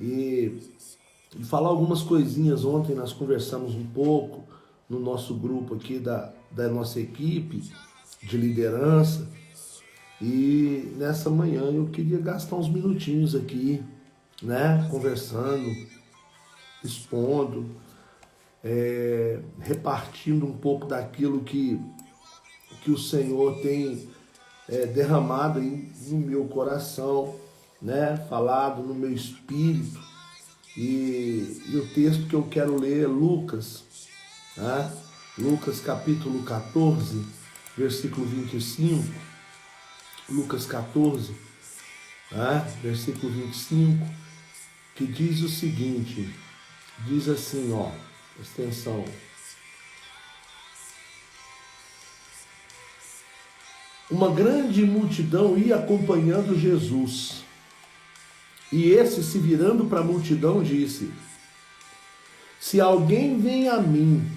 e falar algumas coisinhas. Ontem nós conversamos um pouco no nosso grupo aqui da nossa equipe de liderança, e nessa manhã eu queria gastar uns minutinhos aqui, né, conversando, expondo, repartindo um pouco daquilo que o Senhor tem derramado aí no meu coração, né, falado no meu espírito. E o texto que eu quero ler é Lucas, né? Lucas capítulo 14, versículo 25. Lucas 14, né? Versículo 25, que diz o seguinte, diz assim, ó, presta atenção. Uma grande multidão ia acompanhando Jesus. E esse, se virando para a multidão, disse: se alguém vem a mim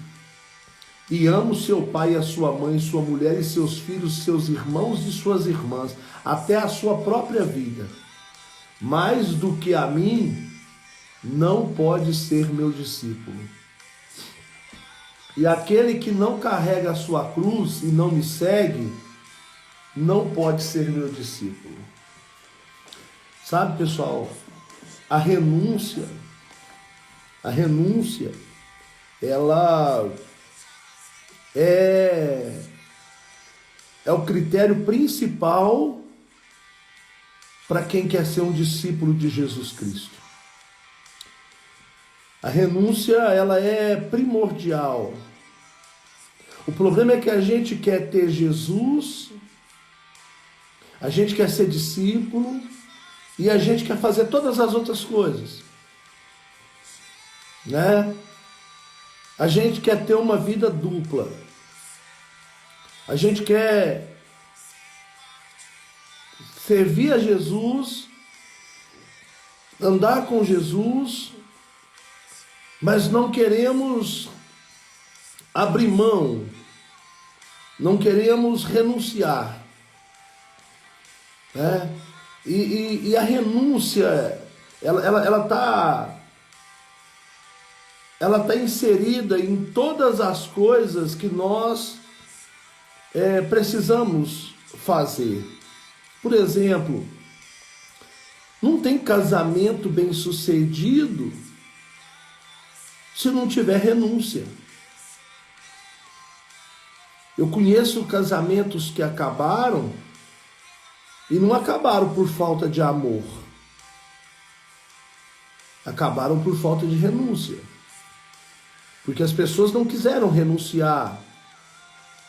e ama o seu pai, a sua mãe, sua mulher e seus filhos, seus irmãos e suas irmãs, até a sua própria vida, mais do que a mim, não pode ser meu discípulo. E aquele que não carrega a sua cruz e não me segue, não pode ser meu discípulo. Sabe, pessoal, a renúncia, ela é o critério principal para quem quer ser um discípulo de Jesus Cristo. A renúncia, ela é primordial. O problema é que a gente quer ter Jesus, a gente quer ser discípulo e a gente quer fazer todas as outras coisas, né? A gente quer ter uma vida dupla. A gente quer servir a Jesus, andar com Jesus, mas não queremos abrir mão, não queremos renunciar, né? E a renúncia, ela tá inserida em todas as coisas que nós precisamos fazer. Por exemplo, não tem casamento bem sucedido se não tiver renúncia. Eu conheço casamentos que acabaram e não acabaram por falta de amor. Acabaram por falta de renúncia. Porque as pessoas não quiseram renunciar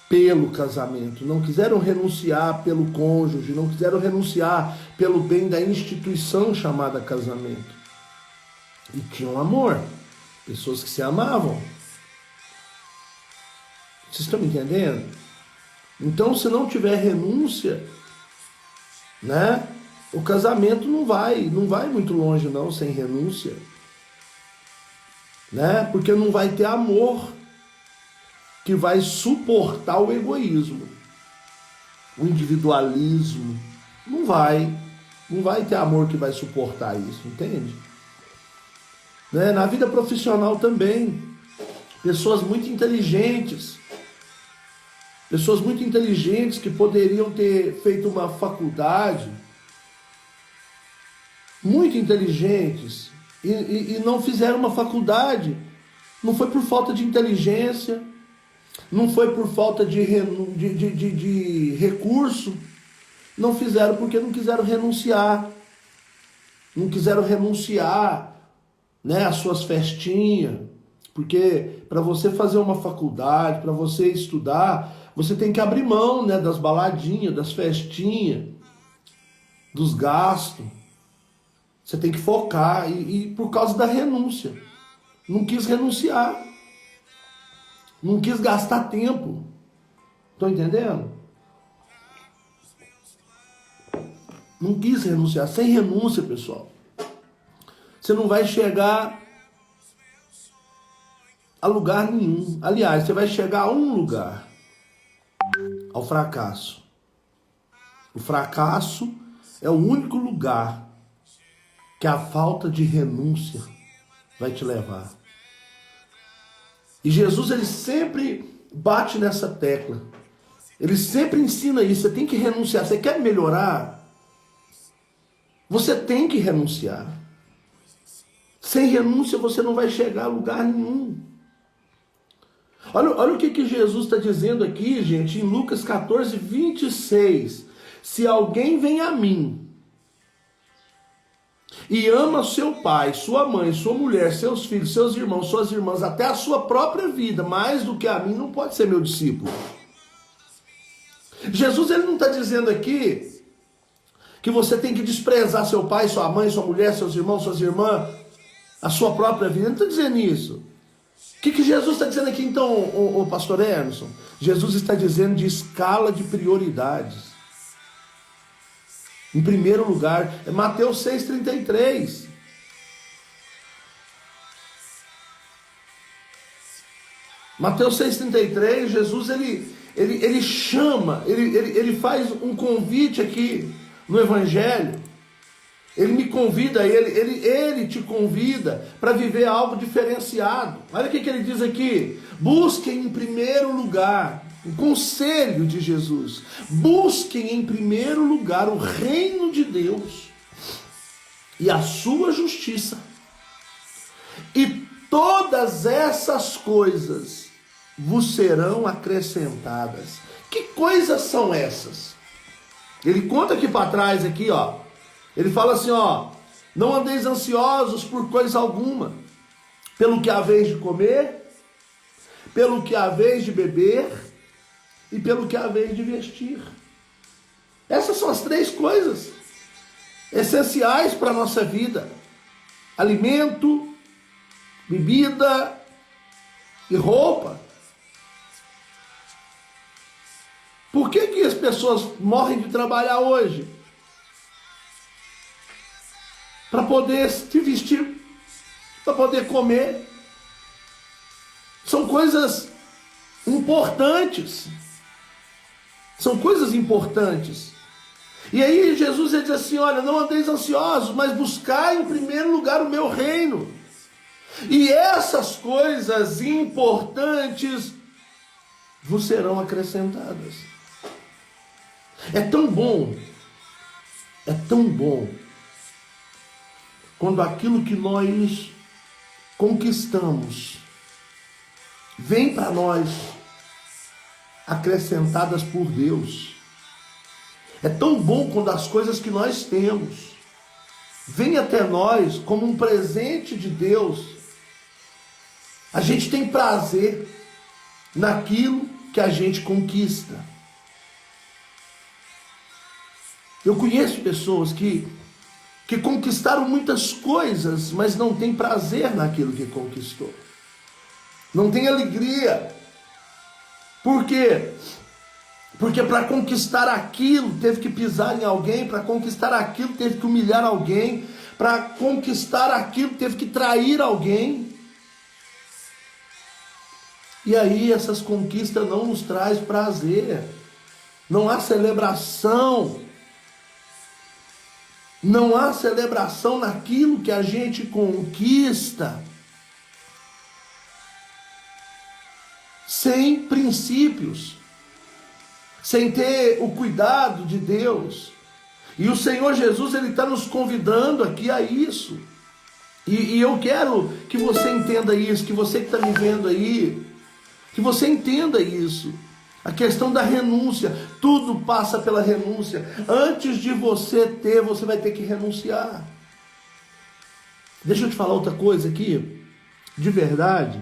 pelo casamento, não quiseram renunciar pelo cônjuge, não quiseram renunciar pelo bem da instituição chamada casamento. E tinham amor. Pessoas que se amavam. Vocês estão me entendendo? Então, se não tiver renúncia, né, o casamento não vai muito longe não, sem renúncia, né? Porque não vai ter amor que vai suportar o egoísmo, o individualismo. Não vai ter amor que vai suportar isso, entende? Né? Na vida profissional também, pessoas muito inteligentes que poderiam ter feito uma faculdade, muito inteligentes, e não fizeram uma faculdade. Não foi por falta de inteligência, não foi por falta de recurso, não fizeram porque não quiseram renunciar. Não quiseram renunciar, né, às suas festinhas. Porque para você fazer uma faculdade, para você estudar, você tem que abrir mão, né, das baladinhas, das festinhas, dos gastos. Você tem que focar, e por causa da renúncia. Não quis renunciar. Não quis gastar tempo. Estão entendendo? Não quis renunciar. Sem renúncia, pessoal, você não vai chegar a lugar nenhum. Aliás, você vai chegar a um lugar: ao fracasso. O fracasso é o único lugar que a falta de renúncia vai te levar. E Jesus, ele sempre bate nessa tecla. Ele sempre ensina isso. Você tem que renunciar. Você quer melhorar? Você tem que renunciar. Sem renúncia você não vai chegar a lugar nenhum. Olha o que Jesus está dizendo aqui, gente, em Lucas 14, 26. Se alguém vem a mim e ama seu pai, sua mãe, sua mulher, seus filhos, seus irmãos, suas irmãs, até a sua própria vida, mais do que a mim, não pode ser meu discípulo. Jesus, ele não está dizendo aqui que você tem que desprezar seu pai, sua mãe, sua mulher, seus irmãos, suas irmãs, a sua própria vida. Ele não está dizendo isso. O que Jesus está dizendo aqui então, o pastor Emerson? Jesus está dizendo de escala de prioridades. Em primeiro lugar, é Mateus 6,33. Mateus 6,33, Jesus ele chama, ele faz um convite aqui no Evangelho. Ele me convida, ele te convida para viver algo diferenciado. Olha o que ele diz aqui. Busquem em primeiro lugar, o conselho de Jesus. Busquem em primeiro lugar o reino de Deus e a sua justiça. E todas essas coisas vos serão acrescentadas. Que coisas são essas? Ele conta aqui para trás, aqui, ó. Ele fala assim, ó, não andeis ansiosos por coisa alguma, pelo que haveis de comer, pelo que haveis de beber e pelo que haveis de vestir. Essas são as três coisas essenciais para a nossa vida: alimento, bebida e roupa. Por que as pessoas morrem de trabalhar hoje? Para poder se vestir, para poder comer. São coisas importantes. São coisas importantes. E aí Jesus diz assim, olha, não andeis ansiosos, mas buscai em primeiro lugar o meu reino. E essas coisas importantes vos serão acrescentadas. É tão bom quando aquilo que nós conquistamos vem para nós acrescentadas por Deus. É tão bom quando as coisas que nós temos vêm até nós como um presente de Deus. A gente tem prazer naquilo que a gente conquista. Eu conheço pessoas que conquistaram muitas coisas, mas não tem prazer naquilo que conquistou. Não tem alegria. Por quê? Porque para conquistar aquilo teve que pisar em alguém, para conquistar aquilo teve que humilhar alguém, para conquistar aquilo teve que trair alguém. E aí essas conquistas não nos traz prazer. Não há celebração. Não há celebração naquilo que a gente conquista sem princípios, sem ter o cuidado de Deus. E o Senhor Jesus, Ele está nos convidando aqui a isso. E eu quero que você entenda isso, que você que está me vendo aí, que você entenda isso. A questão da renúncia, tudo passa pela renúncia. Antes de você ter, você vai ter que renunciar. Deixa eu te falar outra coisa aqui, de verdade.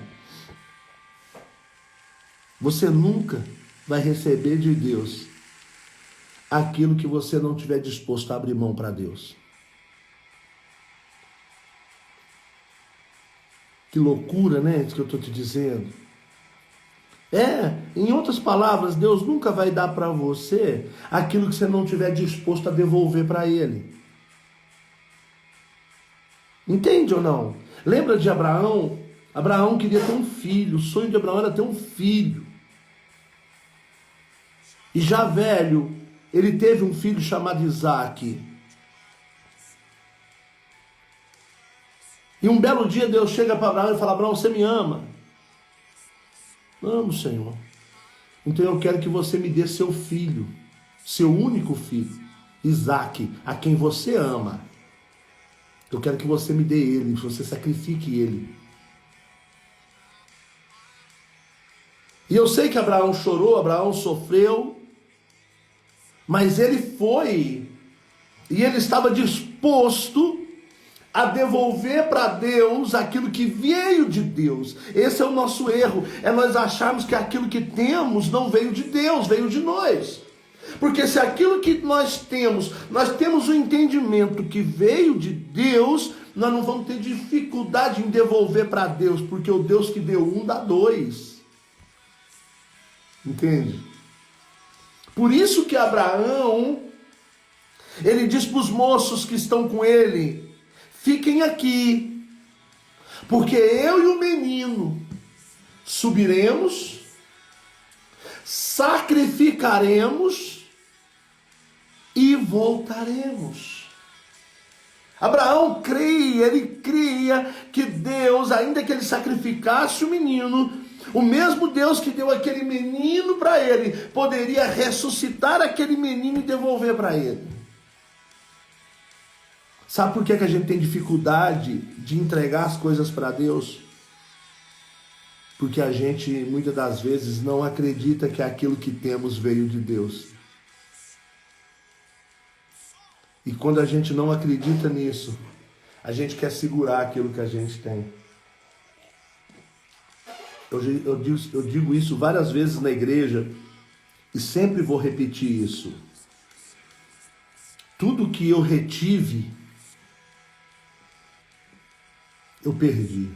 Você nunca vai receber de Deus aquilo que você não tiver disposto a abrir mão para Deus. Que loucura, né? Isso que eu estou te dizendo. Em outras palavras, Deus nunca vai dar para você aquilo que você não tiver disposto a devolver para Ele. Entende ou não? Lembra de Abraão? Abraão queria ter um filho, o sonho de Abraão era ter um filho. E já velho, ele teve um filho chamado Isaque. E um belo dia Deus chega para Abraão e fala: Abraão, você me ama? Amo, Senhor. Então eu quero que você me dê seu filho, seu único filho, Isaque, a quem você ama. Eu quero que você me dê ele, que você sacrifique ele. E eu sei que Abraão chorou, Abraão sofreu, mas ele foi, e ele estava disposto a devolver para Deus aquilo que veio de Deus. Esse é o nosso erro, é nós acharmos que aquilo que temos não veio de Deus, veio de nós. Porque se aquilo que nós temos o entendimento que veio de Deus, nós não vamos ter dificuldade em devolver para Deus, porque o Deus que deu um dá dois. Entende? Por isso que Abraão, ele diz para os moços que estão com ele: fiquem aqui, porque eu e o menino subiremos, sacrificaremos e voltaremos. Abraão cria, ele cria que Deus, ainda que ele sacrificasse o menino, o mesmo Deus que deu aquele menino para ele, poderia ressuscitar aquele menino e devolver para ele. Sabe por que a gente tem dificuldade de entregar as coisas para Deus? Porque a gente, muitas das vezes, não acredita que aquilo que temos veio de Deus. E quando a gente não acredita nisso, a gente quer segurar aquilo que a gente tem. Eu digo isso várias vezes na igreja e sempre vou repetir isso. Tudo que eu retive, eu perdi.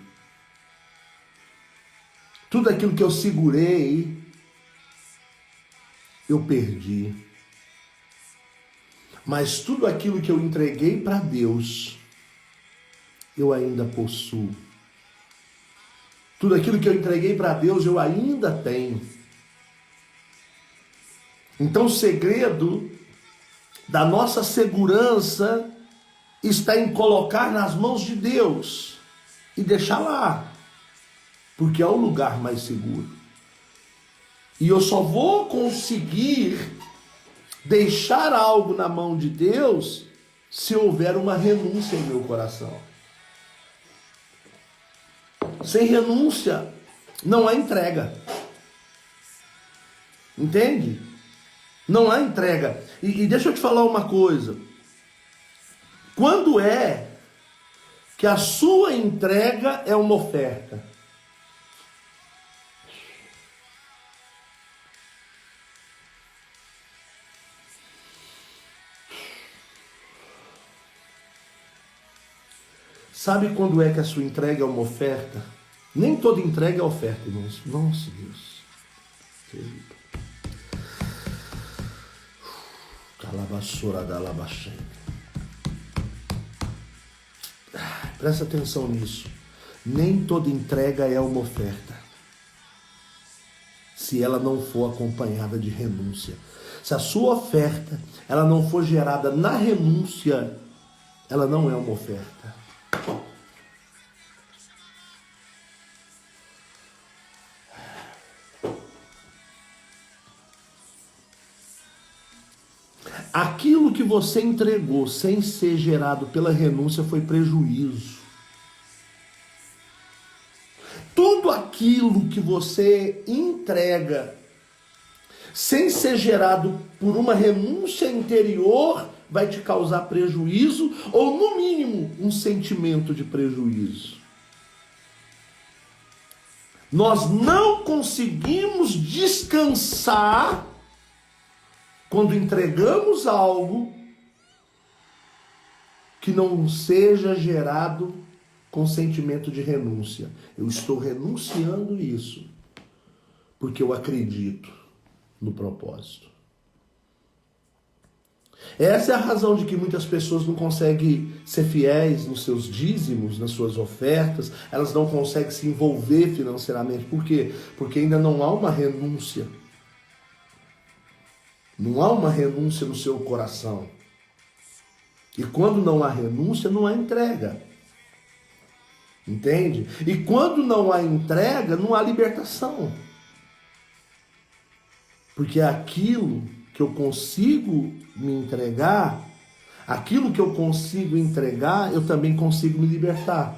Tudo aquilo que eu segurei, eu perdi. Mas tudo aquilo que eu entreguei para Deus, eu ainda possuo. Tudo aquilo que eu entreguei para Deus, eu ainda tenho. Então o segredo da nossa segurança está em colocar nas mãos de Deus e deixar lá, porque é o lugar mais seguro. E eu só vou conseguir deixar algo na mão de Deus se houver uma renúncia em meu coração. Sem renúncia não há entrega. Entende? Não há entrega. E deixa eu te falar uma coisa. Quando é que a sua entrega é uma oferta? Sabe quando é que a sua entrega é uma oferta? Nem toda entrega é oferta, irmãos. Nossa, Deus. Presta atenção nisso. Nem toda entrega é uma oferta, se ela não for acompanhada de renúncia. Se a sua oferta ela não for gerada na renúncia, ela não é uma oferta. Aquilo que você entregou sem ser gerado pela renúncia foi prejuízo. Tudo aquilo que você entrega sem ser gerado por uma renúncia interior vai te causar prejuízo ou, no mínimo, um sentimento de prejuízo. Nós não conseguimos descansar quando entregamos algo que não seja gerado com sentimento de renúncia. Eu estou renunciando isso porque eu acredito no propósito. Essa é a razão de que muitas pessoas não conseguem ser fiéis nos seus dízimos, nas suas ofertas, elas não conseguem se envolver financeiramente. Por quê? Porque ainda não há uma renúncia. Não há uma renúncia no seu coração. E quando não há renúncia, não há entrega. Entende? E quando não há entrega, não há libertação. Porque aquilo que eu consigo me entregar, aquilo que eu consigo entregar, eu também consigo me libertar.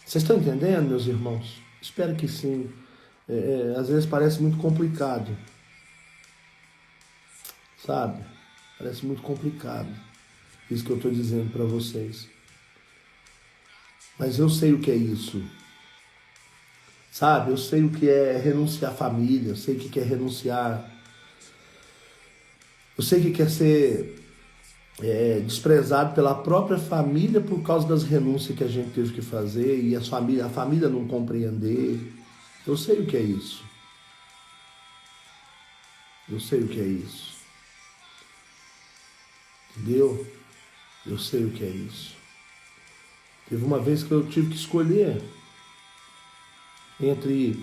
Vocês estão entendendo, meus irmãos? Espero que sim. Às vezes parece muito complicado. Sabe? Parece muito complicado. Isso que eu estou dizendo para vocês. Mas eu sei o que é isso. Sabe? Eu sei o que é renunciar à família. Eu sei o que é renunciar. Eu sei o que é ser desprezado pela própria família por causa das renúncias que a gente teve que fazer e a família não compreender. Eu sei o que é isso. Eu sei o que é isso. Entendeu? Eu sei o que é isso. Teve uma vez que eu tive que escolher entre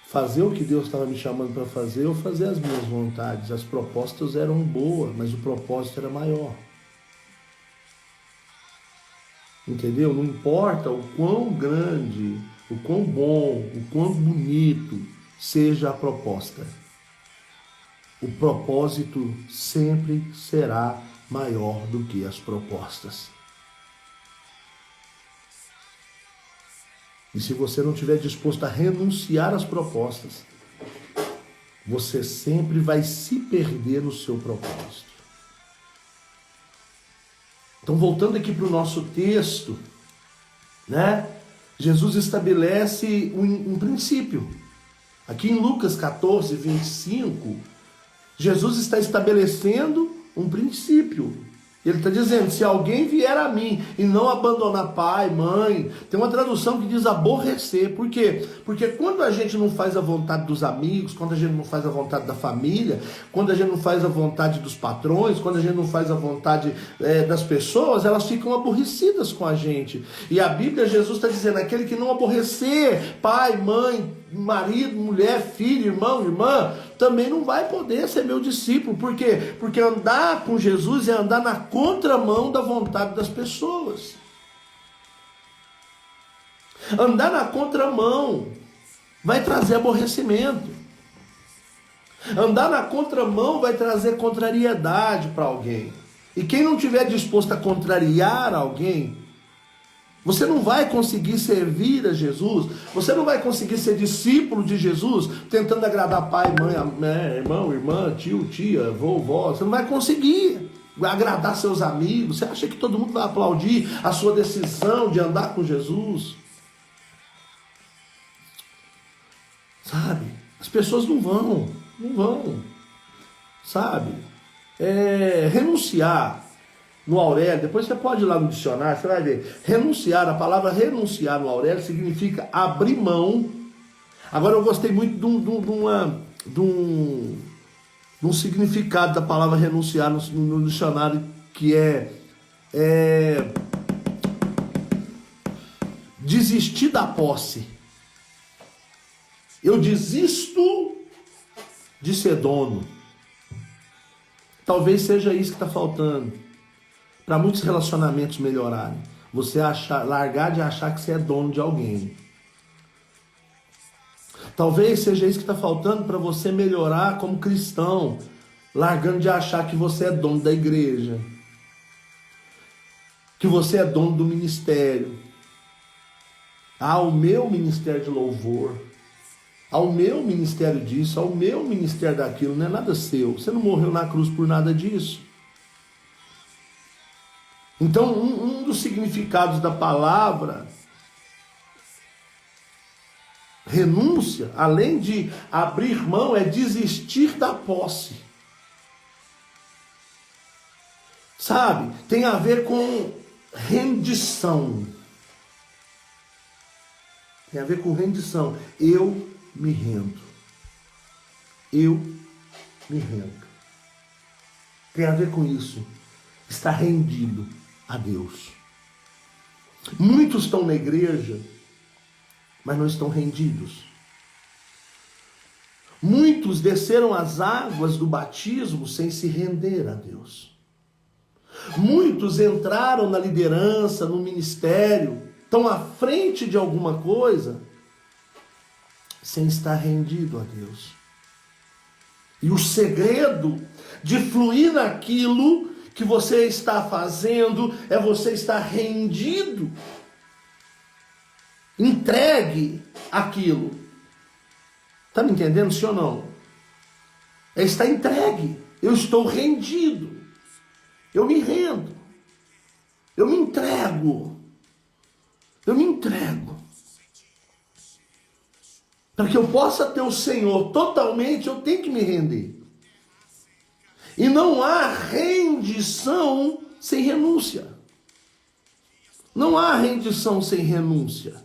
fazer o que Deus estava me chamando para fazer ou fazer as minhas vontades. As propostas eram boas, mas o propósito era maior. Entendeu? Não importa o quão grande, o quão bom, o quão bonito seja a proposta. O propósito sempre será maior do que as propostas. E se você não estiver disposto a renunciar às propostas, você sempre vai se perder no seu propósito. Então, voltando aqui para o nosso texto, né? Jesus estabelece um princípio. Aqui em Lucas 14, 25, Jesus está estabelecendo um princípio. Ele está dizendo, se alguém vier a mim e não abandonar pai, mãe, tem uma tradução que diz aborrecer. Por quê? Porque quando a gente não faz a vontade dos amigos, quando a gente não faz a vontade da família, quando a gente não faz a vontade dos patrões, quando a gente não faz a vontade das pessoas, elas ficam aborrecidas com a gente. E a Bíblia, Jesus está dizendo, aquele que não aborrecer pai, mãe, marido, mulher, filho, irmão, irmã, também não vai poder ser meu discípulo. Por quê? Porque andar com Jesus é andar na contramão da vontade das pessoas. Andar na contramão vai trazer aborrecimento. Andar na contramão vai trazer contrariedade para alguém. E quem não estiver disposto a contrariar alguém, você não vai conseguir servir a Jesus, você não vai conseguir ser discípulo de Jesus, tentando agradar pai, mãe, irmão, irmã, tio, tia, vovó. Você não vai conseguir agradar seus amigos. Você acha que todo mundo vai aplaudir a sua decisão de andar com Jesus? Sabe? As pessoas não vão, sabe? Renunciar. No Aurélio, depois você pode ir lá no dicionário, você vai ver. Renunciar, a palavra renunciar no Aurélio significa abrir mão. Agora eu gostei muito de um significado da palavra renunciar no dicionário, que é desistir da posse. Eu desisto de ser dono. Talvez seja isso que está faltando para muitos relacionamentos melhorarem. Você largar de achar que você é dono de alguém. Talvez seja isso que está faltando para você melhorar como cristão, largando de achar que você é dono da igreja, que você é dono do ministério. O meu ministério de louvor, o meu ministério disso, o meu ministério daquilo, não é nada seu. Você não morreu na cruz por nada disso. Então, um dos significados da palavra renúncia, além de abrir mão, é desistir da posse. Sabe? Tem a ver com rendição. Tem a ver com rendição. Eu me rendo. Eu me rendo. Tem a ver com isso. Está rendido a Deus. Muitos estão na igreja, mas não estão rendidos. Muitos desceram as águas do batismo sem se render a Deus. Muitos entraram na liderança, no ministério, estão à frente de alguma coisa sem estar rendido a Deus. E o segredo de fluir naquilo que você está fazendo é você estar rendido, entregue aquilo. Está me entendendo, sim ou não? É estar entregue. Eu estou rendido. Eu me rendo. Eu me entrego. Eu me entrego. Para que eu possa ter o Senhor totalmente, eu tenho que me render. E não há rendição sem renúncia. Não há rendição sem renúncia.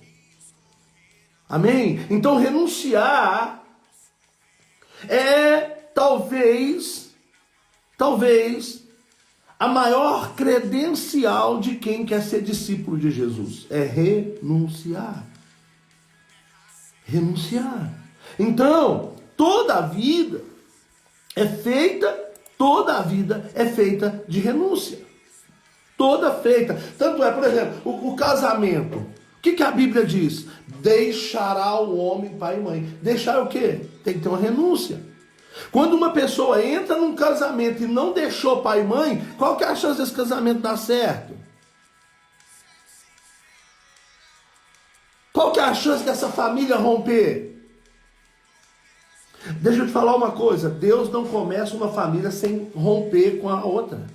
Amém? Então renunciar é talvez a maior credencial de quem quer ser discípulo de Jesus. É renunciar. Renunciar. Então, toda a vida é feita de renúncia. Toda feita. Tanto é, por exemplo, o casamento. O que a Bíblia diz? Deixará o homem pai e mãe. Deixar o quê? Tem que ter uma renúncia. Quando uma pessoa entra num casamento e não deixou pai e mãe, qual que é a chance desse casamento dar certo? Qual que é a chance dessa família romper? Deixa eu te falar uma coisa. Deus não começa uma família sem romper com a outra.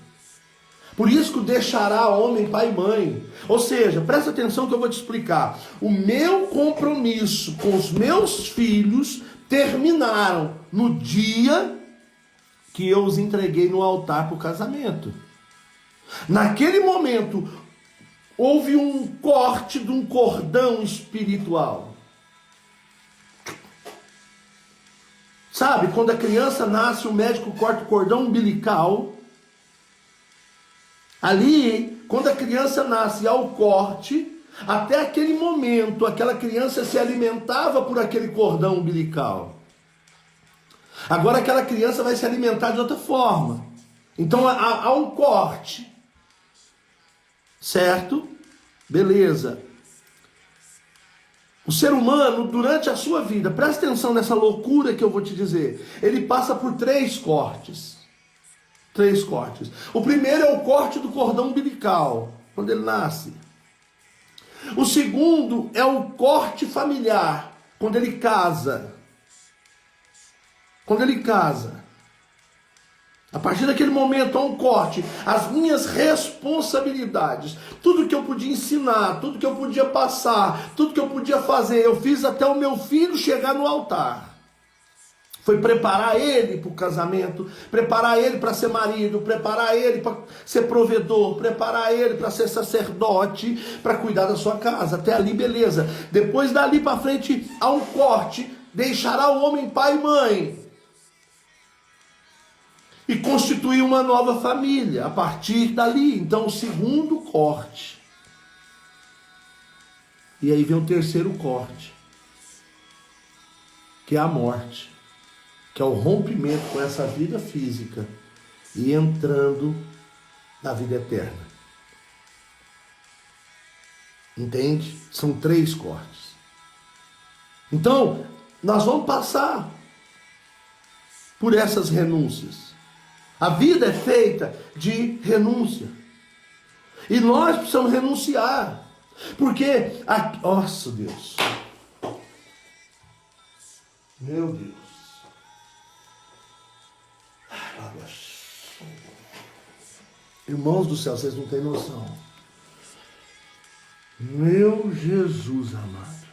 Por isso que deixará homem, pai e mãe. Ou seja, presta atenção que eu vou te explicar. O meu compromisso com os meus filhos terminaram no dia que eu os entreguei no altar para o casamento. Naquele momento, houve um corte de um cordão espiritual. Sabe, quando a criança nasce, o médico corta o cordão umbilical. Ali, quando a criança nasce ao corte, até aquele momento, aquela criança se alimentava por aquele cordão umbilical. Agora aquela criança vai se alimentar de outra forma. Então há um corte. Certo? Beleza. O ser humano, durante a sua vida, presta atenção nessa loucura que eu vou te dizer. Ele passa por 3 cortes. 3 cortes. O primeiro é o corte do cordão umbilical, quando ele nasce. O segundo é o corte familiar, quando ele casa. Quando ele casa. A partir daquele momento há um corte. As minhas responsabilidades, tudo que eu podia ensinar, tudo que eu podia passar, tudo que eu podia fazer, eu fiz até o meu filho chegar no altar. Foi preparar ele para o casamento, preparar ele para ser marido, preparar ele para ser provedor, preparar ele para ser sacerdote, para cuidar da sua casa. Até ali, beleza. Depois dali para frente, há um corte. Deixará o homem pai e mãe e constituir uma nova família a partir dali. Então, o segundo corte. E aí vem o terceiro corte, que é a morte. Que é o rompimento com essa vida física e entrando na vida eterna. Entende? São 3 cortes. Então, nós vamos passar por essas renúncias. A vida é feita de renúncia. E nós precisamos renunciar. Porque, nossa Deus. Meu Deus. Irmãos do céu, vocês não têm noção. Meu Jesus amado.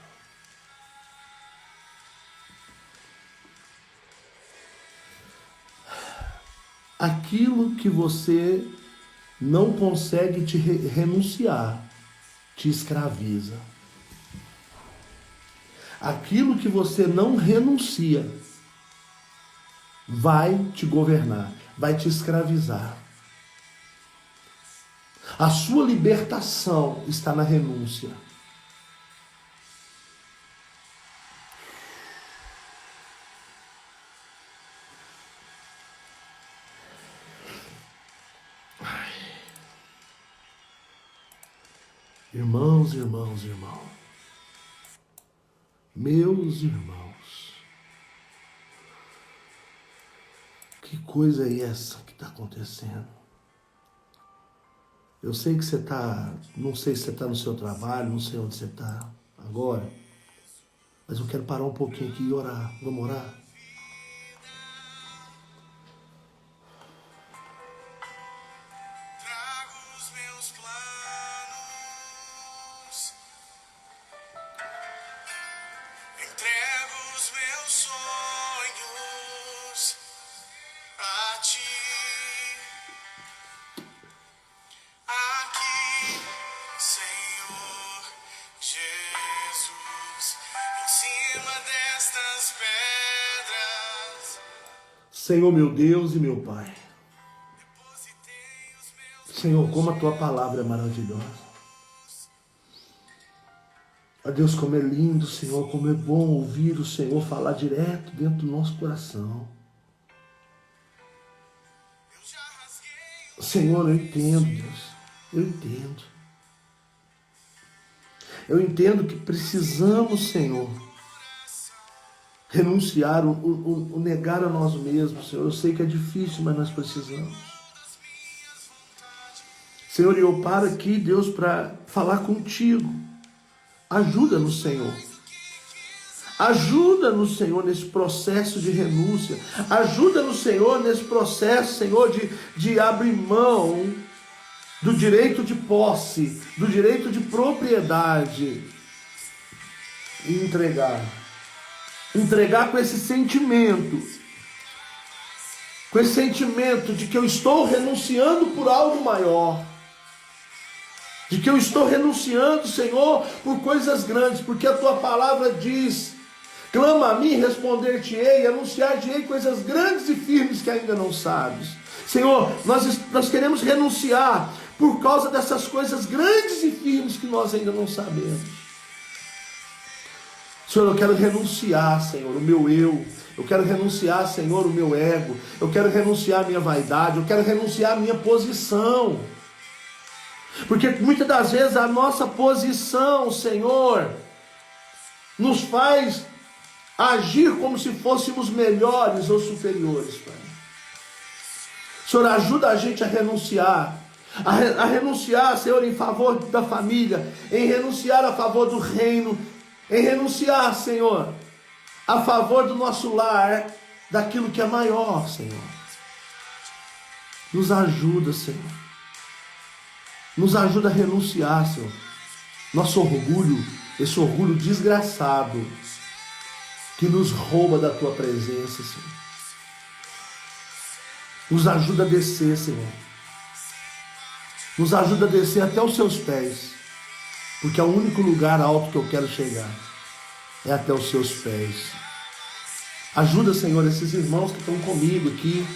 Aquilo que você não consegue te renunciar, te escraviza. Aquilo que você não renuncia, vai te governar, vai te escravizar. A sua libertação está na renúncia. Irmãos, irmãos, irmãos, meus irmãos, que coisa é essa que está acontecendo? Eu sei que você está, não sei se você está no seu trabalho, não sei onde você está agora, mas eu quero parar um pouquinho aqui e orar. Vamos orar? Senhor, meu Deus e meu Pai. Senhor, como a Tua palavra é maravilhosa. Ó Deus, como é lindo, Senhor, como é bom ouvir o Senhor falar direto dentro do nosso coração. Senhor, eu entendo, Deus. Eu entendo. Eu entendo que precisamos, Senhor, renunciar, o negar a nós mesmos, Senhor. Eu sei que é difícil, mas nós precisamos. Senhor, eu paro aqui, Deus, para falar contigo. Ajuda-nos, Senhor. Ajuda-nos, Senhor, nesse processo de renúncia. Ajuda-nos, Senhor, nesse processo, Senhor, de abrir mão do direito de posse, do direito de propriedade e entregar. Entregar com esse sentimento de que eu estou renunciando por algo maior, de que eu estou renunciando, Senhor, por coisas grandes, porque a Tua palavra diz: clama a mim, responder-te-ei, anunciar-te-ei coisas grandes e firmes que ainda não sabes. Senhor, nós queremos renunciar por causa dessas coisas grandes e firmes que nós ainda não sabemos. Senhor, eu quero renunciar, Senhor, o meu eu quero renunciar, Senhor, o meu ego, eu quero renunciar a minha vaidade, eu quero renunciar a minha posição, porque muitas das vezes a nossa posição, Senhor, nos faz agir como se fôssemos melhores ou superiores, Pai. Senhor, ajuda a gente a renunciar, Senhor, em favor da família, em renunciar a favor do reino, em renunciar, Senhor, a favor do nosso lar, daquilo que é maior, Senhor. Nos ajuda, Senhor. Nos ajuda a renunciar, Senhor. Nosso orgulho, esse orgulho desgraçado, que nos rouba da Tua presença, Senhor. Nos ajuda a descer, Senhor. Nos ajuda a descer até os Seus pés. Porque é o único lugar alto que eu quero chegar. É até os Seus pés. Ajuda, Senhor, esses irmãos que estão comigo aqui.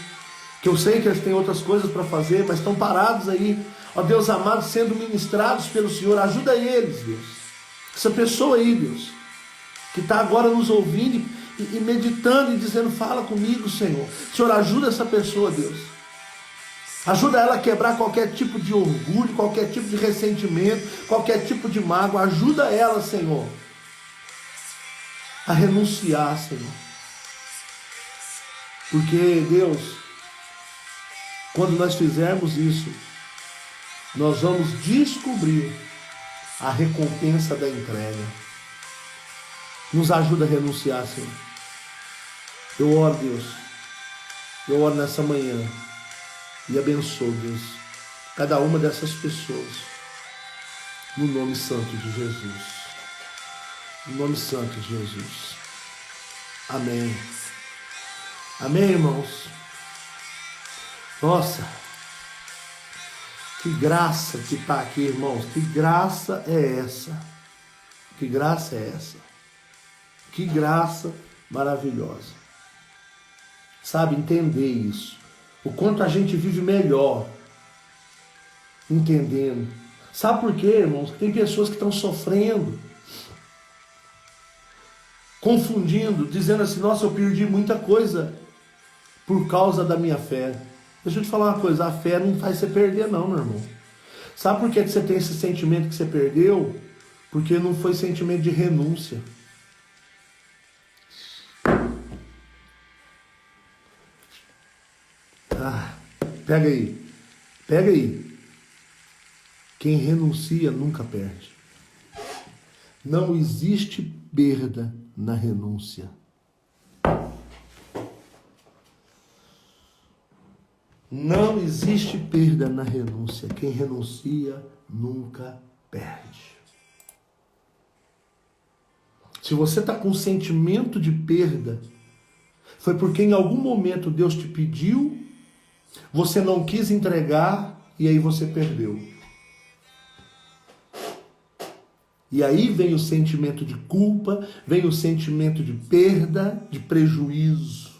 Que eu sei que eles têm outras coisas para fazer, mas estão parados aí. Ó Deus amado, sendo ministrados pelo Senhor. Ajuda eles, Deus. Essa pessoa aí, Deus, que está agora nos ouvindo e meditando e dizendo: fala comigo, Senhor. Senhor, ajuda essa pessoa, Deus. Ajuda ela a quebrar qualquer tipo de orgulho, qualquer tipo de ressentimento, qualquer tipo de mágoa. Ajuda ela, Senhor, a renunciar, Senhor. Porque, Deus, quando nós fizermos isso, nós vamos descobrir a recompensa da entrega. Nos ajuda a renunciar, Senhor. Eu oro, Deus. Eu oro nessa manhã. E abençoo, Deus, cada uma dessas pessoas, no nome santo de Jesus. No nome santo de Jesus. Amém. Amém, irmãos? Nossa, que graça que está aqui, irmãos. Que graça é essa? Que graça é essa? Que graça maravilhosa. Sabe, entender isso. O quanto a gente vive melhor entendendo. Sabe por quê, irmãos? Tem pessoas que estão sofrendo, confundindo, dizendo assim: nossa, eu perdi muita coisa por causa da minha fé. Deixa eu te falar uma coisa: a fé não faz você perder não, meu irmão. Sabe por que você tem esse sentimento que você perdeu? Porque não foi sentimento de renúncia. Pega aí. Pega aí. Quem renuncia nunca perde. Não existe perda na renúncia. Não existe perda na renúncia. Quem renuncia nunca perde. Se você está com sentimento de perda, foi porque em algum momento Deus te pediu, você não quis entregar e aí você perdeu. E aí vem o sentimento de culpa, vem o sentimento de perda, de prejuízo.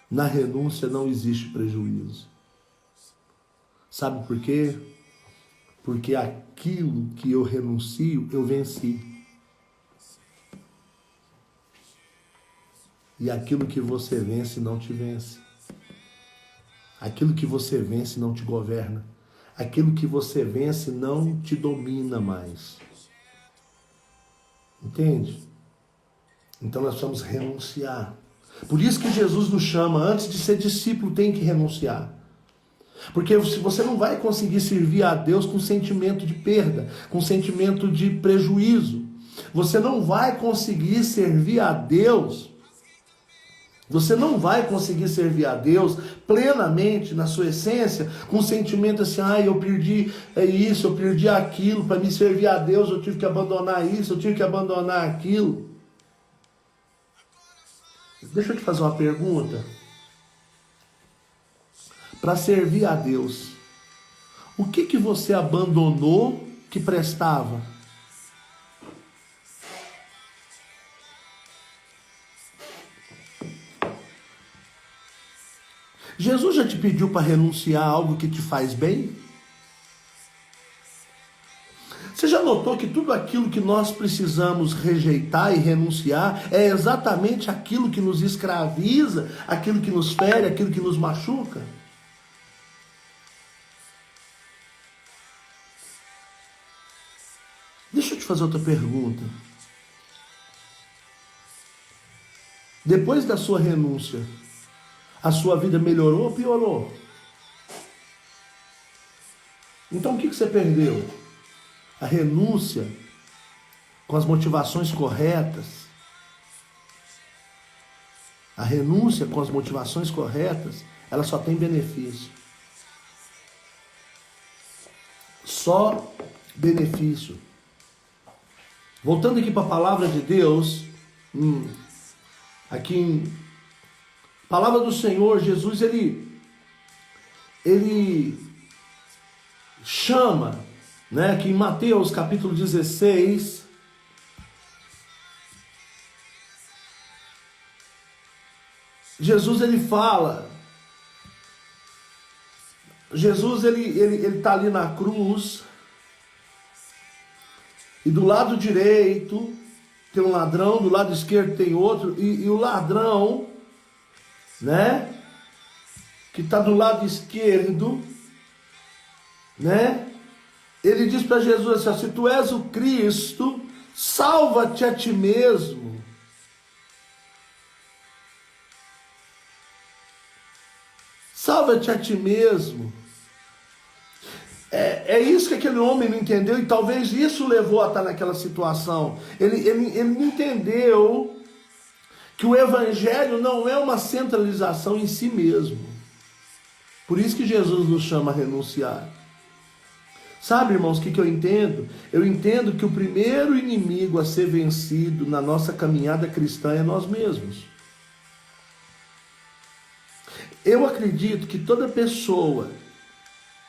Na renúncia não existe prejuízo. Sabe por quê? Porque aquilo que eu renuncio, eu venci. E aquilo que você vence não te vence. Aquilo que você vence não te governa. Aquilo que você vence não te domina mais. Entende? Então nós precisamos renunciar. Por isso que Jesus nos chama, antes de ser discípulo, tem que renunciar. Porque você não vai conseguir servir a Deus com sentimento de perda, com sentimento de prejuízo. Você não vai conseguir servir a Deus. Você não vai conseguir servir a Deus plenamente, na sua essência, com sentimento assim, eu perdi isso, eu perdi aquilo, para me servir a Deus eu tive que abandonar isso, eu tive que abandonar aquilo. Deixa eu te fazer uma pergunta. Para servir a Deus, o que você abandonou que prestava? Jesus já te pediu para renunciar a algo que te faz bem? Você já notou que tudo aquilo que nós precisamos rejeitar e renunciar é exatamente aquilo que nos escraviza, aquilo que nos fere, aquilo que nos machuca? Deixa eu te fazer outra pergunta. Depois da sua renúncia, a sua vida melhorou ou piorou? Então o que você perdeu? A renúncia com as motivações corretas. A renúncia com as motivações corretas, ela só tem benefício. Só benefício. Voltando aqui para a palavra de Deus, aqui em palavra do Senhor, Jesus, ele chama, né, que em Mateus capítulo 16, Jesus ele fala, Jesus ele tá ali na cruz, e do lado direito tem um ladrão, do lado esquerdo tem outro, e o ladrão, né, que está do lado esquerdo, né, ele diz para Jesus assim, se tu és o Cristo, salva-te a ti mesmo. Salva-te a ti mesmo. É isso que aquele homem não entendeu, e talvez isso levou a estar naquela situação. Ele não entendeu que o evangelho não é uma centralização em si mesmo. Por isso que Jesus nos chama a renunciar. Sabe, irmãos, o que eu entendo? Eu entendo que o primeiro inimigo a ser vencido na nossa caminhada cristã é nós mesmos. Eu acredito que toda pessoa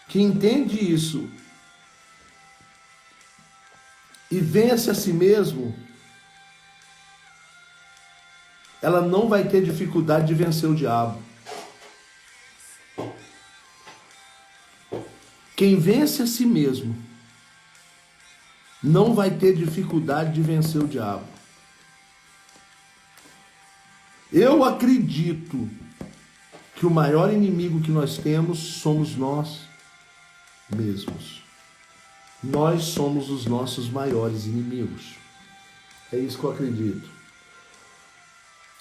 que entende isso e vence a si mesmo, ela não vai ter dificuldade de vencer o diabo. Quem vence a si mesmo não vai ter dificuldade de vencer o diabo. Eu acredito que que o maior inimigo que nós temos somos nós mesmos. Nós somos os nossos maiores inimigos. É isso que eu acredito.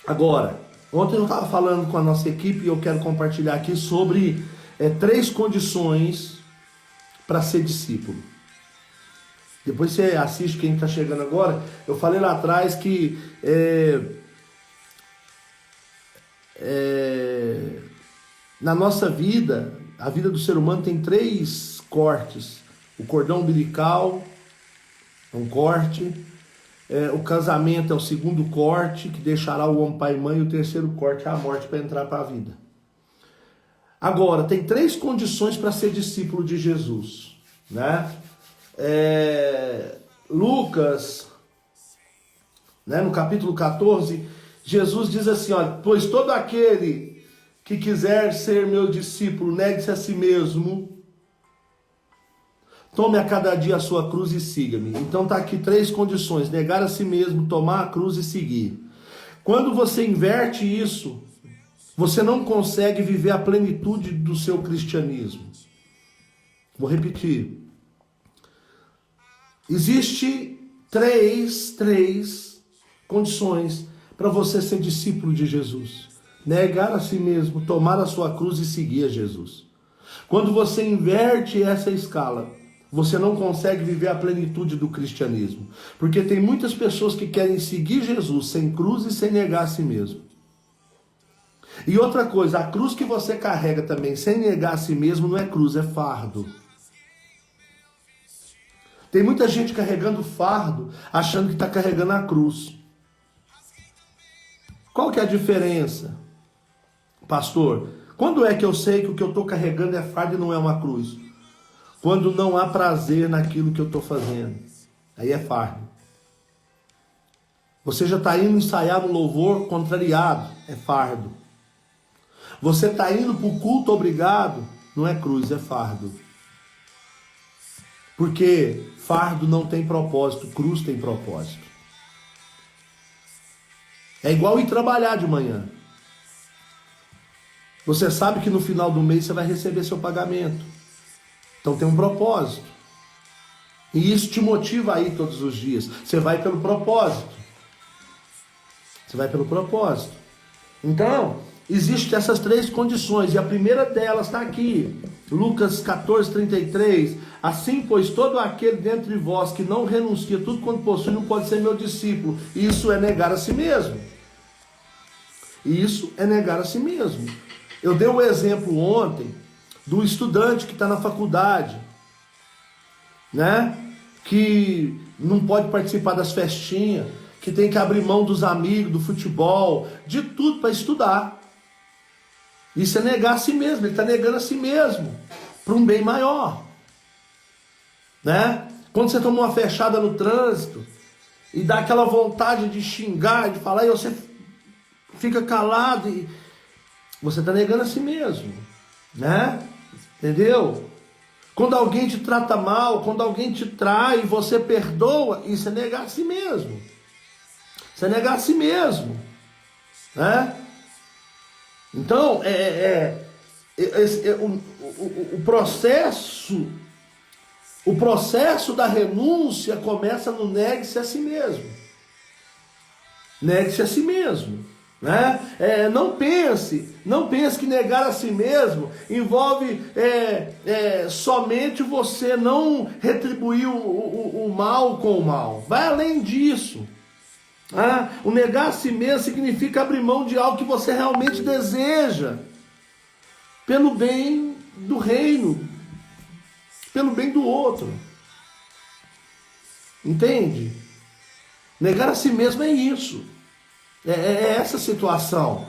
Agora, ontem eu estava falando com a nossa equipe e eu quero compartilhar aqui sobre 3 condições para ser discípulo. Depois você assiste quem está chegando agora. Eu falei lá atrás que na nossa vida, a vida do ser humano tem 3 cortes. O cordão umbilical é um corte. O casamento é o segundo corte, que deixará o homem pai e mãe. E o terceiro corte é a morte para entrar para a vida. Agora, tem 3 condições para ser discípulo de Jesus, né? Lucas, né, no capítulo 14, Jesus diz assim, olha, pois todo aquele que quiser ser meu discípulo, negue-se a si mesmo, tome a cada dia a sua cruz e siga-me. Então tá aqui 3 condições: negar a si mesmo, tomar a cruz e seguir. Quando você inverte isso, você não consegue viver a plenitude do seu cristianismo. Vou repetir. Existe três condições para você ser discípulo de Jesus: negar a si mesmo, tomar a sua cruz e seguir a Jesus. Quando você inverte essa escala, você não consegue viver a plenitude do cristianismo. Porque tem muitas pessoas que querem seguir Jesus sem cruz e sem negar a si mesmo. E outra coisa, a cruz que você carrega também sem negar a si mesmo não é cruz, é fardo. Tem muita gente carregando fardo, achando que está carregando a cruz. Qual que é a diferença, pastor? Quando é que eu sei que o que eu estou carregando é fardo e não é uma cruz? Quando não há prazer naquilo que eu estou fazendo. Aí é fardo. Você já está indo ensaiar no louvor contrariado, é fardo. Você está indo para o culto obrigado, não é cruz, é fardo. Porque fardo não tem propósito, cruz tem propósito. É igual ir trabalhar de manhã. Você sabe que no final do mês você vai receber seu pagamento. Então tem um propósito. E isso te motiva a ir todos os dias. Você vai pelo propósito. Você vai pelo propósito. Então, existem essas 3 condições. E a primeira delas está aqui. Lucas 14:33. Assim, pois, todo aquele dentre vós que não renuncia tudo quanto possui não pode ser meu discípulo. Isso é negar a si mesmo. Isso é negar a si mesmo. Eu dei um exemplo ontem do estudante que está na faculdade, né? Que não pode participar das festinhas, que tem que abrir mão dos amigos, do futebol, de tudo para estudar. Isso é negar a si mesmo. Ele está negando a si mesmo para um bem maior, né? Quando você toma uma fechada no trânsito e dá aquela vontade de xingar, de falar, e você fica calado, e você está negando a si mesmo, né? Entendeu? Quando alguém te trata mal, quando alguém te trai, você perdoa, isso é negar a si mesmo. Isso é negar a si mesmo, né? Então, o processo da renúncia começa no negue-se a si mesmo. Negue-se a si mesmo, né? Não pense que negar a si mesmo envolve somente você não retribuir o mal com o mal. Vai além disso. O negar a si mesmo significa abrir mão de algo que você realmente deseja, pelo bem do reino, pelo bem do outro. Entende? Negar a si mesmo é isso. É essa situação.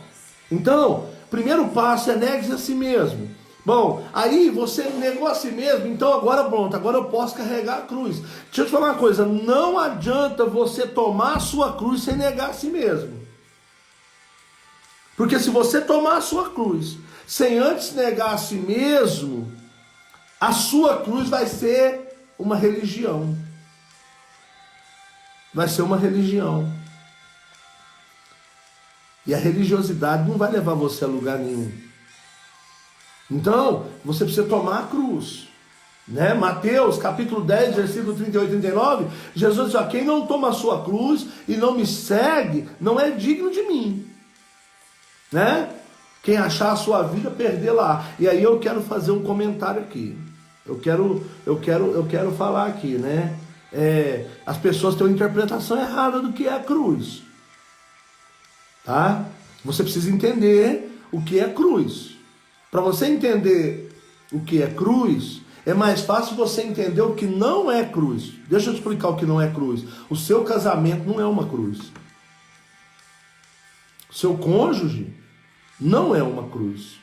Então, primeiro passo é negue-se a si mesmo. Bom, aí você negou a si mesmo, então agora pronto, agora eu posso carregar a cruz. Deixa eu te falar uma coisa, não adianta você tomar a sua cruz sem negar a si mesmo. Porque se você tomar a sua cruz sem antes negar a si mesmo, a sua cruz vai ser uma religião. Vai ser uma religião. E a religiosidade não vai levar você a lugar nenhum. Então, você precisa tomar a cruz. Né? Mateus capítulo 10, versículo 38 e 39, Jesus diz: quem não toma a sua cruz e não me segue, não é digno de mim. Né? Quem achar a sua vida, perdê-la. E aí eu quero fazer um comentário aqui. Eu quero falar aqui, né? As pessoas têm uma interpretação errada do que é a cruz. Tá? Você precisa entender o que é cruz. Para você entender o que é cruz, é mais fácil você entender o que não é cruz. Deixa eu te explicar o que não é cruz. O seu casamento não é uma cruz. O seu cônjuge não é uma cruz.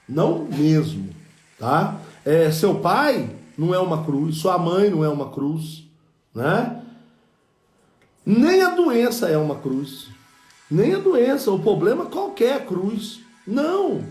Não mesmo, tá? Seu pai não é uma cruz, sua mãe não é uma cruz, né? Nem a doença é uma cruz. Nem a doença, o problema qualquer é cruz. Não.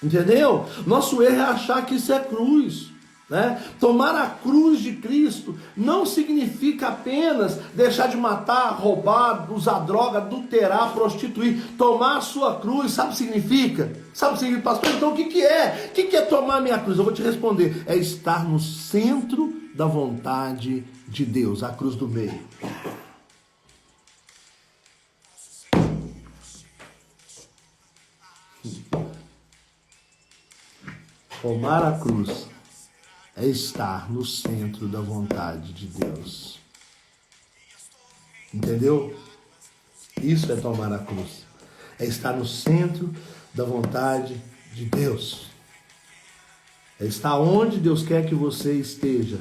Entendeu? Nosso erro é achar que isso é cruz. Né? Tomar a cruz de Cristo não significa apenas deixar de matar, roubar, usar droga, adulterar, prostituir. Tomar a sua cruz, sabe o que significa? Sabe o que significa, pastor? Então o que é? O que é tomar a minha cruz? Eu vou te responder. É estar no centro da vontade de Deus, a cruz do meio. Tomar a cruz é estar no centro da vontade de Deus. Entendeu? Isso é tomar a cruz. É estar no centro da vontade de Deus. É estar onde Deus quer que você esteja.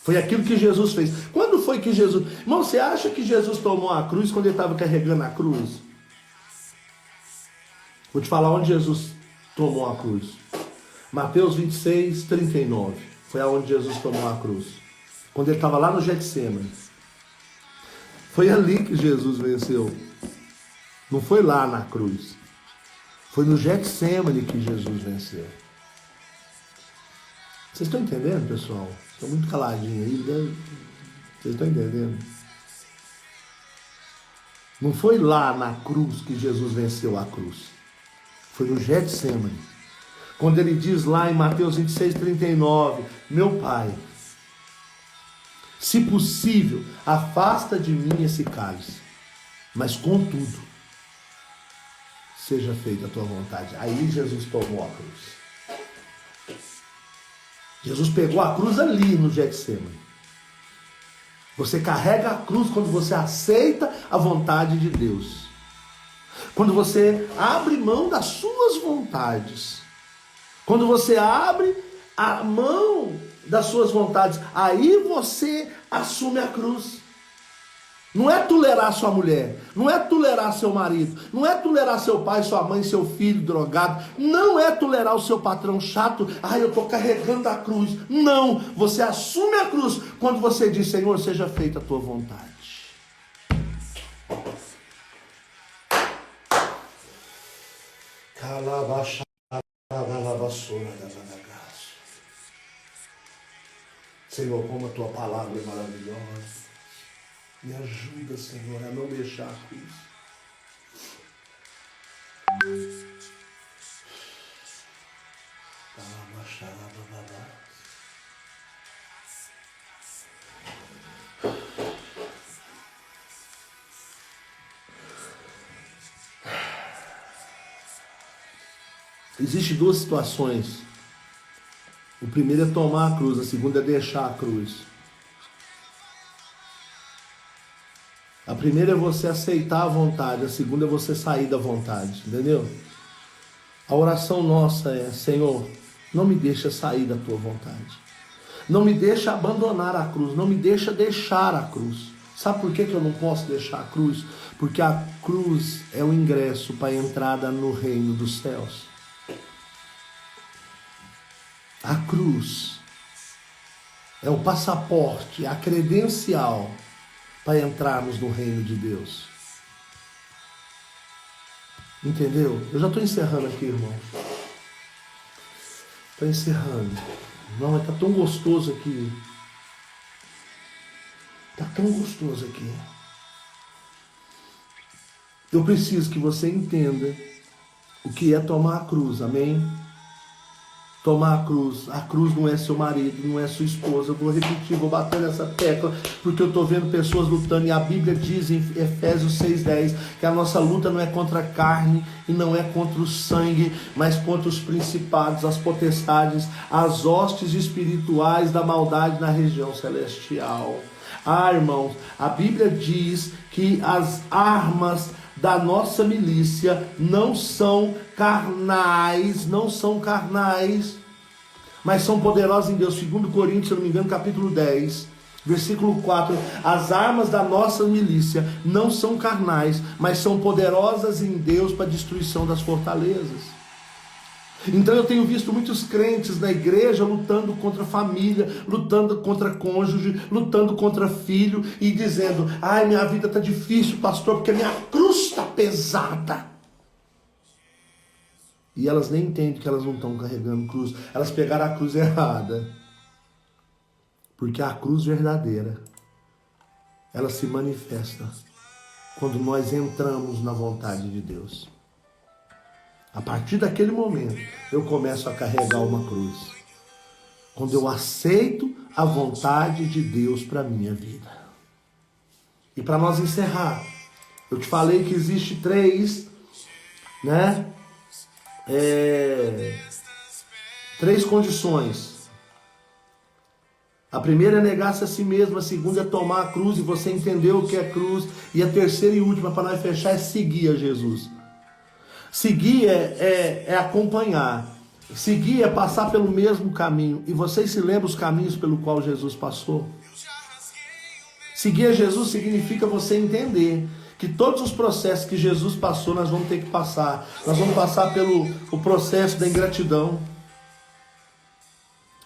Foi aquilo que Jesus fez. Quando foi que Jesus... Irmão, você acha que Jesus tomou a cruz quando ele estava carregando a cruz? Vou te falar onde Jesus tomou a cruz. Mateus 26, 39. Foi aonde Jesus tomou a cruz. Quando ele estava lá no Getsêmani. Foi ali que Jesus venceu. Não foi lá na cruz. Foi no Getsêmani que Jesus venceu. Vocês estão entendendo, pessoal? Estou muito caladinho aí, né? Vocês estão entendendo? Não foi lá na cruz que Jesus venceu a cruz. Foi no Getsêmani. Quando ele diz lá em Mateus 26, 39, meu Pai, se possível, afasta de mim esse cálice, mas contudo, seja feita a tua vontade. Aí Jesus tomou a cruz. Jesus pegou a cruz ali no Getsêmani. Você carrega a cruz quando você aceita a vontade de Deus. Quando você abre mão das suas vontades. Quando você abre a mão das suas vontades, aí você assume a cruz. Não é tolerar sua mulher, não é tolerar seu marido, não é tolerar seu pai, sua mãe, seu filho drogado, não é tolerar o seu patrão chato, eu estou carregando a cruz. Não, você assume a cruz quando você diz: Senhor, seja feita a tua vontade. Senhor, como a tua palavra é maravilhosa. Me ajuda, Senhor, a não deixar a cruz. Existem duas situações. O primeiro é tomar a cruz, a segunda é deixar a cruz. A primeira é você aceitar a vontade, a segunda é você sair da vontade, entendeu? A oração nossa é: Senhor, não me deixa sair da tua vontade. Não me deixa abandonar a cruz, não me deixa deixar a cruz. Sabe por que eu não posso deixar a cruz? Porque a cruz é o ingresso para a entrada no reino dos céus. A cruz é o passaporte, a credencial para entrarmos no reino de Deus. Entendeu? Eu já estou encerrando aqui, irmão. Estou encerrando. Não, está tão gostoso aqui. Está tão gostoso aqui. Eu preciso que você entenda o que é tomar a cruz, amém? Tomar a cruz não é seu marido, não é sua esposa. Eu vou repetir, vou bater nessa tecla, porque eu estou vendo pessoas lutando, e a Bíblia diz em Efésios 6,10, que a nossa luta não é contra a carne, e não é contra o sangue, mas contra os principados, as potestades, as hostes espirituais da maldade na região celestial. Ah, irmãos, a Bíblia diz que as armas da nossa milícia não são carnais, mas são poderosas em Deus. 2 Coríntios, se eu não me engano, capítulo 10, versículo 4, as armas da nossa milícia não são carnais, mas são poderosas em Deus para a destruição das fortalezas. Então eu tenho visto muitos crentes na igreja lutando contra a família, lutando contra cônjuge, lutando contra filho e dizendo: ai, minha vida está difícil, pastor, porque minha cruz está pesada. E elas nem entendem que elas não estão carregando cruz, elas pegaram a cruz errada. Porque a cruz verdadeira, ela se manifesta quando nós entramos na vontade de Deus. A partir daquele momento, eu começo a carregar uma cruz. Quando eu aceito a vontade de Deus para a minha vida. E para nós encerrar, eu te falei que existe três condições. A primeira é negar-se a si mesmo, a segunda é tomar a cruz e você entender o que é cruz, e a terceira e última, para nós fechar, é seguir a Jesus. Seguir é acompanhar. Seguir é passar pelo mesmo caminho. E vocês se lembram os caminhos pelo qual Jesus passou? Seguir a Jesus significa você entender que todos os processos que Jesus passou, nós vamos ter que passar. Nós vamos passar pelo processo da ingratidão.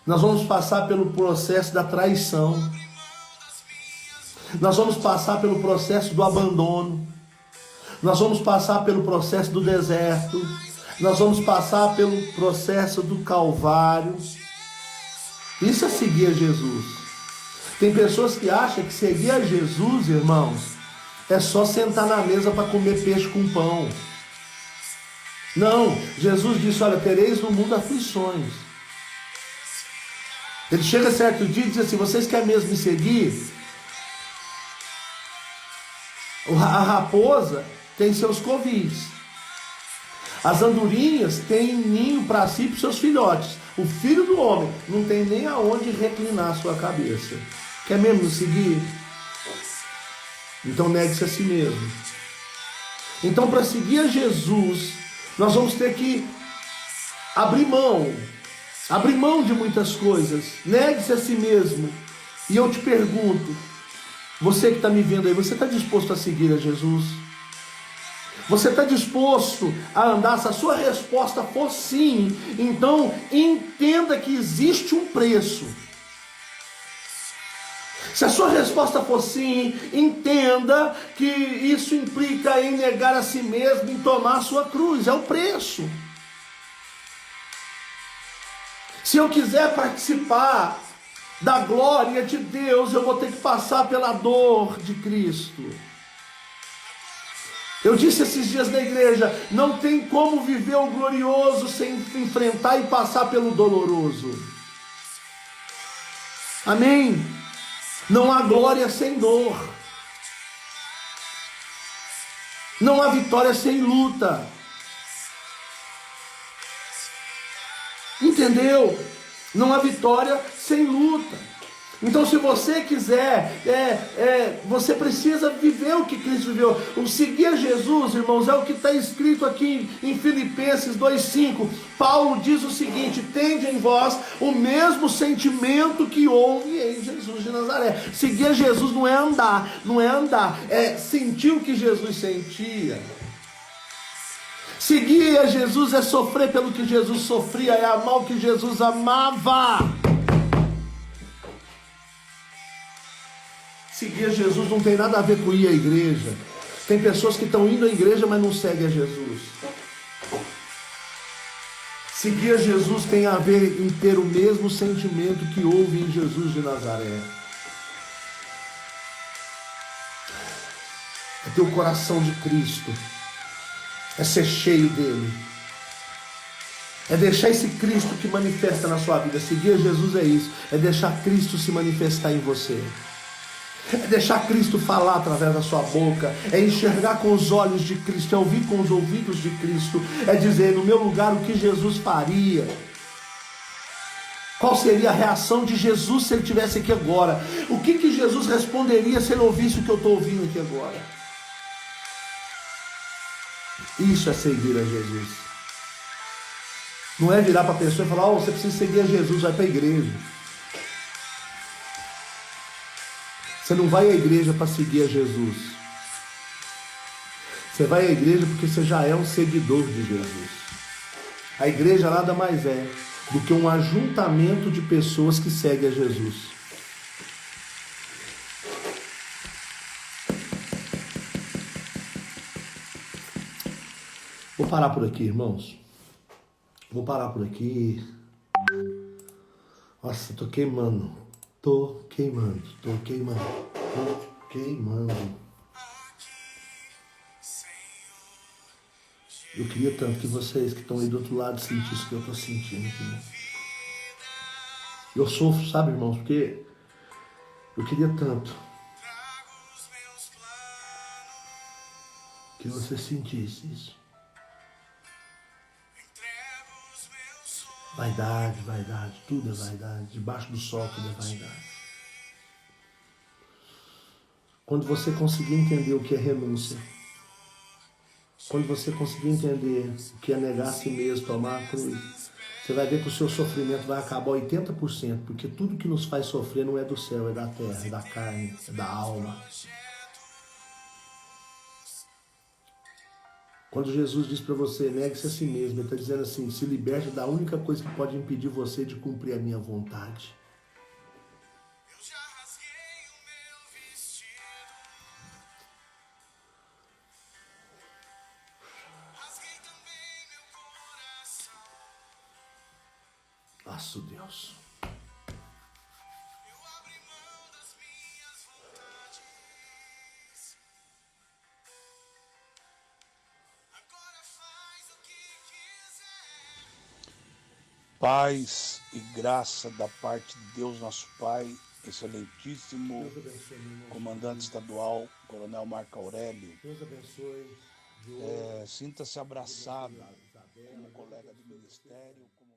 Nós vamos passar pelo processo da traição. Nós vamos passar pelo processo do abandono. Nós vamos passar pelo processo do deserto. Nós vamos passar pelo processo do Calvário. Isso é seguir a Jesus. Tem pessoas que acham que seguir a Jesus, irmãos, é só sentar na mesa para comer peixe com pão. Não, Jesus disse: olha, tereis no mundo aflições. Ele chega certo dia e diz assim: vocês querem mesmo me seguir? A raposa tem seus covis. As andorinhas têm ninho para si e para os seus filhotes. O filho do homem não tem nem aonde reclinar a sua cabeça. Quer mesmo me seguir? Então negue-se a si mesmo. Então, para seguir a Jesus, nós vamos ter que abrir mão de muitas coisas. Negue-se a si mesmo. E eu te pergunto, você que está me vendo aí, você está disposto a seguir a Jesus? Você está disposto a andar? Se a sua resposta for sim, então entenda que existe um preço. Se a sua resposta for sim, entenda que isso implica em negar a si mesmo, em tomar a sua cruz. É o preço. Se eu quiser participar da glória de Deus, eu vou ter que passar pela dor de Cristo. Eu disse esses dias na igreja: não tem como viver o glorioso sem enfrentar e passar pelo doloroso. Amém? Não há glória sem dor. Não há vitória sem luta. Entendeu? Não há vitória sem luta. Então, se você quiser, você precisa viver o que Cristo viveu. O seguir a Jesus, irmãos, é o que está escrito aqui em Filipenses 2,5. Paulo diz o seguinte: tende em vós o mesmo sentimento que houve em Jesus de Nazaré. Seguir a Jesus não é andar, é sentir o que Jesus sentia. Seguir a Jesus é sofrer pelo que Jesus sofria, é amar o que Jesus amava. Seguir a Jesus não tem nada a ver com ir à igreja. Tem pessoas que estão indo à igreja, mas não seguem a Jesus. Seguir a Jesus tem a ver em ter o mesmo sentimento que houve em Jesus de Nazaré. É ter o coração de Cristo. É ser cheio dele. É deixar esse Cristo que manifesta na sua vida. Seguir Jesus é isso. É deixar Cristo se manifestar em você. É deixar Cristo falar através da sua boca. É enxergar com os olhos de Cristo. É ouvir com os ouvidos de Cristo. É dizer no meu lugar o que Jesus faria. Qual seria a reação de Jesus se ele estivesse aqui agora? O que Jesus responderia se ele ouvisse o que eu estou ouvindo aqui agora? Isso é seguir a Jesus. Não é virar para a pessoa e falar, oh, você precisa seguir a Jesus, vai para a igreja. Você não vai à igreja para seguir a Jesus. Você vai à igreja porque você já é um seguidor de Jesus. A igreja nada mais é do que um ajuntamento de pessoas que seguem a Jesus. Vou parar por aqui, irmãos. Vou parar por aqui. Nossa, tô queimando. Tô queimando. Eu queria tanto que vocês que estão aí do outro lado sentissem o que eu tô sentindo aqui. Eu sofro, sabe, irmãos, porque eu queria tanto que você sentisse isso. Vaidade, tudo é vaidade. Debaixo do sol tudo é vaidade. Quando você conseguir entender o que é renúncia, quando você conseguir entender o que é negar a si mesmo, tomar a cruz, você vai ver que o seu sofrimento vai acabar 80%, porque tudo que nos faz sofrer não é do céu, é da terra, é da carne, é da alma. Quando Jesus diz para você, negue-se a si mesmo, ele está dizendo assim, se liberte da única coisa que pode impedir você de cumprir a minha vontade. Nosso Deus. Paz e graça da parte de Deus, nosso Pai, excelentíssimo comandante estadual, Coronel Marco Aurélio. Deus abençoe. Sinta-se abraçado como colega de ministério, como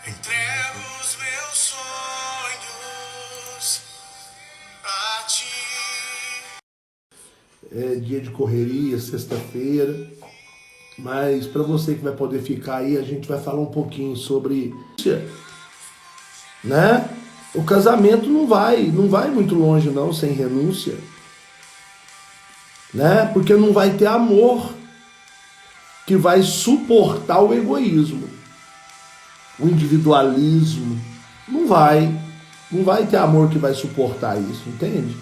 Entrego os meus sonhos a ti. É dia de correria, sexta-feira. Mas para você que vai poder ficar aí, a gente vai falar um pouquinho sobre, né? O casamento não vai muito longe não sem renúncia, né? Porque não vai ter amor que vai suportar o egoísmo, o individualismo. Não vai ter amor que vai suportar isso, entende?